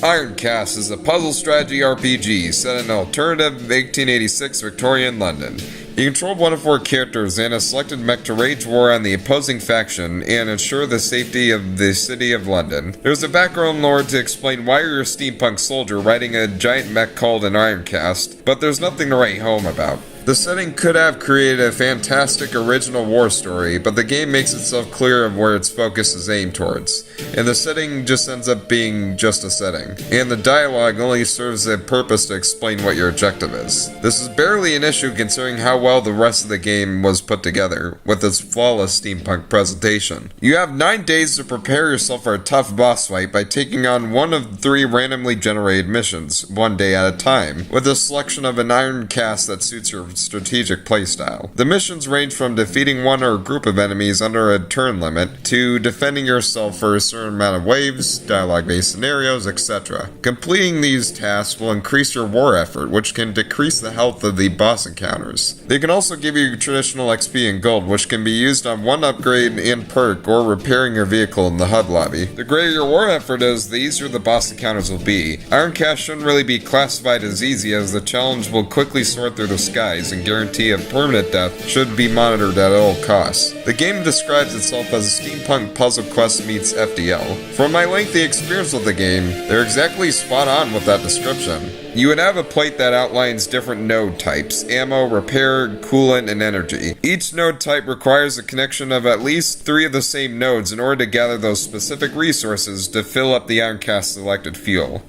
Ironcast is a puzzle strategy RPG set in alternative 1886 Victorian London. You control one of 4 characters and a selected mech to wage war on the opposing faction and ensure the safety of the city of London. There's a background lore to explain why you're a steampunk soldier riding a giant mech called an Ironcast, but there's nothing to write home about. The setting could have created a fantastic original war story, but the game makes itself clear of where its focus is aimed towards, and the setting just ends up being just a setting, and the dialogue only serves a purpose to explain what your objective is. This is barely an issue considering how well the rest of the game was put together, with its flawless steampunk presentation. You have 9 days to prepare yourself for a tough boss fight by taking on one of 3 randomly generated missions, 1 day at a time, with a selection of an Ironcast that suits your strategic playstyle. The missions range from defeating one or a group of enemies under a turn limit, to defending yourself for a certain amount of waves, dialogue-based scenarios, etc. Completing these tasks will increase your war effort, which can decrease the health of the boss encounters. They can also give you traditional XP and gold, which can be used on one upgrade and perk, or repairing your vehicle in the hub lobby. The greater your war effort is, the easier the boss encounters will be. Ironcast shouldn't really be classified as easy, as the challenge will quickly soar through the skies and guarantee of permanent death should be monitored at all costs. The game describes itself as a steampunk puzzle quest meets FDL. From my lengthy experience with the game, they're exactly spot on with that description. You would have a plate that outlines different node types: ammo, repair, coolant, and energy. Each node type requires a connection of at least 3 of the same nodes in order to gather those specific resources to fill up the Ironcast selected fuel.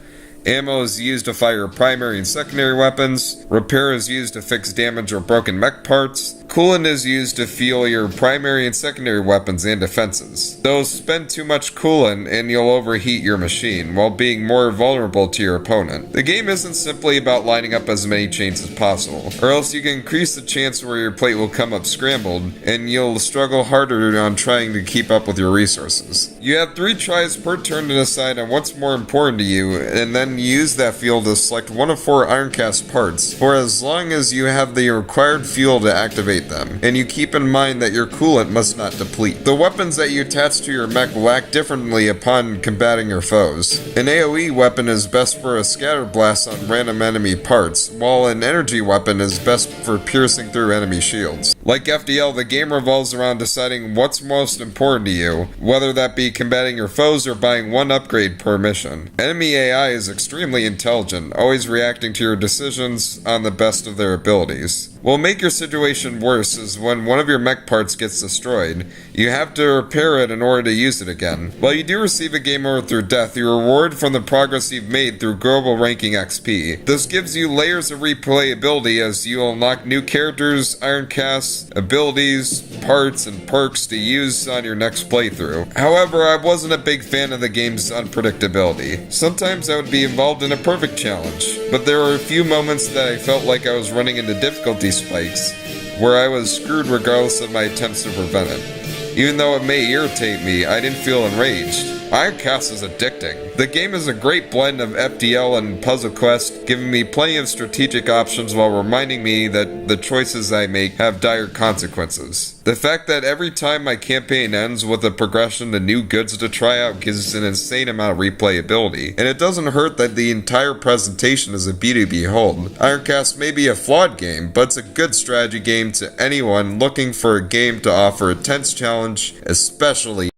Ammo is used to fire primary and secondary weapons. Repair is used to fix damaged or broken mech parts. Coolant is used to fuel your primary and secondary weapons and defenses. Though spend too much coolant and you'll overheat your machine, while being more vulnerable to your opponent. The game isn't simply about lining up as many chains as possible, or else you can increase the chance where your plate will come up scrambled, and you'll struggle harder on trying to keep up with your resources. You have 3 tries per turn to decide on what's more important to you, and then use that fuel to select one of 4 Ironcast parts, for as long as you have the required fuel to activate them, and you keep in mind that your coolant must not deplete. The weapons that you attach to your mech will act differently upon combating your foes. An AoE weapon is best for a scatter blast on random enemy parts, while an energy weapon is best for piercing through enemy shields. Like FDL, the game revolves around deciding what's most important to you, whether that be combating your foes or buying 1 upgrade per mission. Enemy AI is extremely intelligent, always reacting to your decisions on the best of their abilities. What will make your situation worse is when one of your mech parts gets destroyed. You have to repair it in order to use it again. While you do receive a game over through death, you reward from the progress you've made through global ranking XP. This gives you layers of replayability as you unlock new characters, Ironcasts, abilities, parts, and perks to use on your next playthrough. However, I wasn't a big fan of the game's unpredictability. Sometimes I would be involved in a perfect challenge, but there were a few moments that I felt like I was running into difficulty spikes, where I was screwed regardless of my attempts to prevent it. Even though it may irritate me, I didn't feel enraged. Ironcast is addicting. The game is a great blend of FDL and puzzle quest, giving me plenty of strategic options while reminding me that the choices I make have dire consequences. The fact that every time my campaign ends with a progression to new goods to try out gives an insane amount of replayability, and it doesn't hurt that the entire presentation is a beauty to behold. Ironcast may be a flawed game, but it's a good strategy game to anyone looking for a game to offer a tense challenge, especially